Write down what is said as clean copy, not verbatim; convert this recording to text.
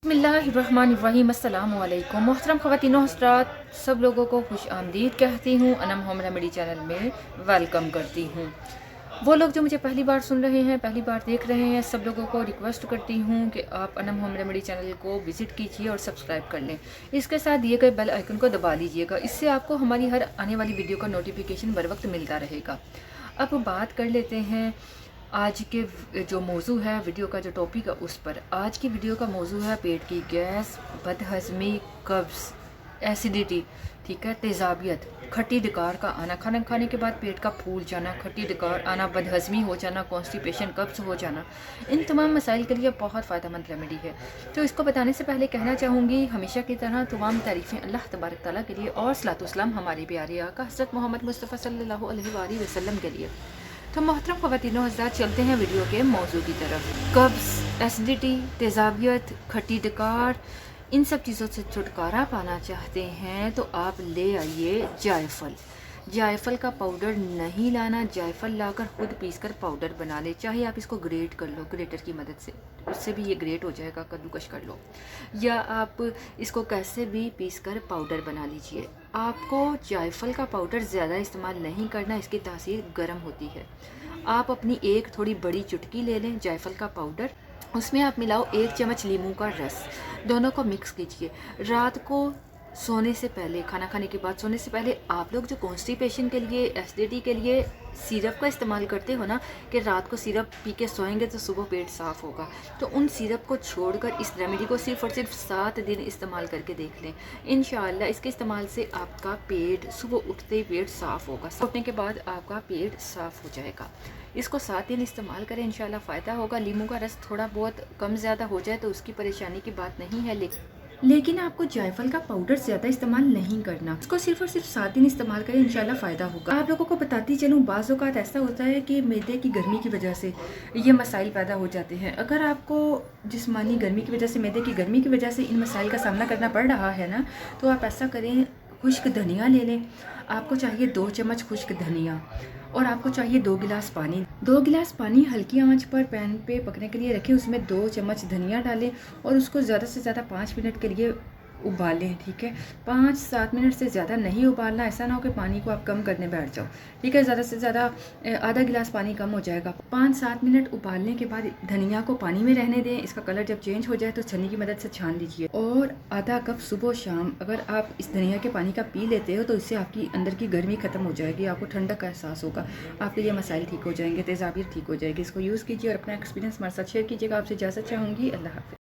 बिस्मिल्लाहिर्रहमानिर्रहीम। अस्सलामु अलैकुम मोहतरम ख़वातीन हज़रात, सब लोगों को खुश आमदीद कहती हूँ। अनम होम रेमेडी चैनल में वेलकम करती हूँ। वो लोग जो मुझे पहली बार सुन रहे हैं, पहली बार देख रहे हैं, सब लोगों को रिक्वेस्ट करती हूँ कि आप अनम होम रेमेडी चैनल को विज़िट कीजिए और सब्सक्राइब कर लें। इसके साथ दिए गए बेल आइकन को दबा लीजिएगा, इससे आपको हमारी हर आने वाली वीडियो का नोटिफिकेशन बर वक्त मिलता रहेगा। अब बात कर लेते हैं आज के जो मौजू है, वीडियो का जो टॉपिक है उस पर। आज की वीडियो का मौजू है पेट की गैस, बदहज़मी, कब्ज़, एसिडिटी, ठीक है, तेज़ाबियत, खट्टी डकार का आना, खाना खाने के बाद पेट का फूल जाना, खट्टी डकार आना, बदहज़मी हो जाना, कॉन्स्टिपेशन, कब्ज़ हो जाना, इन तमाम मसाइल के लिए बहुत फ़ायदेमंद रेमेडी है। तो इसको बताने से पहले कहना चाहूँगी, हमेशा की तरह तमाम तारीफ़ें अल्लाह तबारक तआला के लिए और सलातो सलाम हमारे प्यारे आका हज़रत मोहम्मद मुस्तफ़ा सल्लल्लाहु अलैहि वसल्लम के लिए। तो मोहतरम ख़वातीनो हज़रात, चलते हैं वीडियो के मौजू की तरफ। कब्ज़, एसिडिटी, तेज़ाबियत, खट्टी डकार, इन सब चीज़ों से छुटकारा पाना चाहते हैं तो आप ले आइए जायफल। जायफल का पाउडर नहीं लाना, जायफल लाकर खुद पीसकर पाउडर बना ले। चाहे आप इसको ग्रेट कर लो ग्रेटर की मदद से, उससे भी ये ग्रेट हो जाएगा, कद्दूकश कर लो, या आप इसको कैसे भी पीसकर पाउडर बना लीजिए। आपको जायफल का पाउडर ज़्यादा इस्तेमाल नहीं करना, इसकी तासीर गर्म होती है। आप अपनी एक थोड़ी बड़ी चुटकी ले लें जायफल का पाउडर, उसमें आप मिलाओ 1 चम्मच नींबू का रस, दोनों को मिक्स कीजिए। रात को सोने से पहले, खाना खाने के बाद सोने से पहले, आप लोग जो कॉन्स्टिपेशन के लिए, एसिडिटी के लिए सिरप का इस्तेमाल करते हो ना, कि रात को सिरप पी के सोएंगे तो सुबह पेट साफ़ होगा, तो उन सिरप को छोड़कर इस रेमेडी को सिर्फ़ और सिर्फ 7 दिन इस्तेमाल करके देख लें। इंशाअल्लाह इसके इस्तेमाल से आपका पेट सुबह उठते ही पेट साफ़ होगा, उठने के बाद आपका पेट साफ़ हो जाएगा। इसको 7 दिन इस्तेमाल करें, इंशाअल्लाह फ़ायदा होगा। नींबू का रस थोड़ा बहुत कम ज़्यादा हो जाए तो उसकी परेशानी की बात नहीं है, लेकिन आपको जायफल का पाउडर ज़्यादा इस्तेमाल नहीं करना। इसको सिर्फ और सिर्फ 7 दिन इस्तेमाल करें, इंशाल्लाह फ़ायदा होगा। आप लोगों को बताती चलूँ, बाज़ औक़ात ऐसा होता है कि मैदे की गर्मी की वजह से ये मसाइल पैदा हो जाते हैं। अगर आपको जिस्मानी गर्मी की वजह से, मैदे की गर्मी की वजह से इन मसाइल का सामना करना पड़ रहा है ना, तो आप ऐसा करें, खुश्क धनिया ले लें। आपको चाहिए 2 चम्मच खुश्क धनिया, और आपको चाहिए 2 गिलास पानी। 2 गिलास पानी हल्की आंच पर पैन पे पकने के लिए रखें, उसमें 2 चम्मच धनिया डालें और उसको ज़्यादा से ज़्यादा 5 मिनट के लिए उबालें, ठीक है। 5-7 मिनट से ज़्यादा नहीं उबालना, ऐसा ना हो कि पानी को आप कम करने बैठ जाओ, ठीक है। ज़्यादा से ज़्यादा आधा गिलास पानी कम हो जाएगा। 5-7 मिनट उबालने के बाद धनिया को पानी में रहने दें। इसका कलर जब चेंज हो जाए तो छन्नी की मदद से छान लीजिए, और आधा कप सुबह शाम अगर आप इस धनिया के पानी का पी लेते हो तो इससे आपकी अंदर की गर्मी ख़त्म हो जाएगी, आपको ठंडक का एहसास होगा, आपके ये मसाइल ठीक हो जाएंगे, तेज़ाबियत ठीक हो जाएगी। इसको यूज़ कीजिए और अपना एक्सपीरियंस हमारे साथ शेयर कीजिएगा। आपसे इजाज़त चाहूँगी। अल्लाह हाफ़िज़।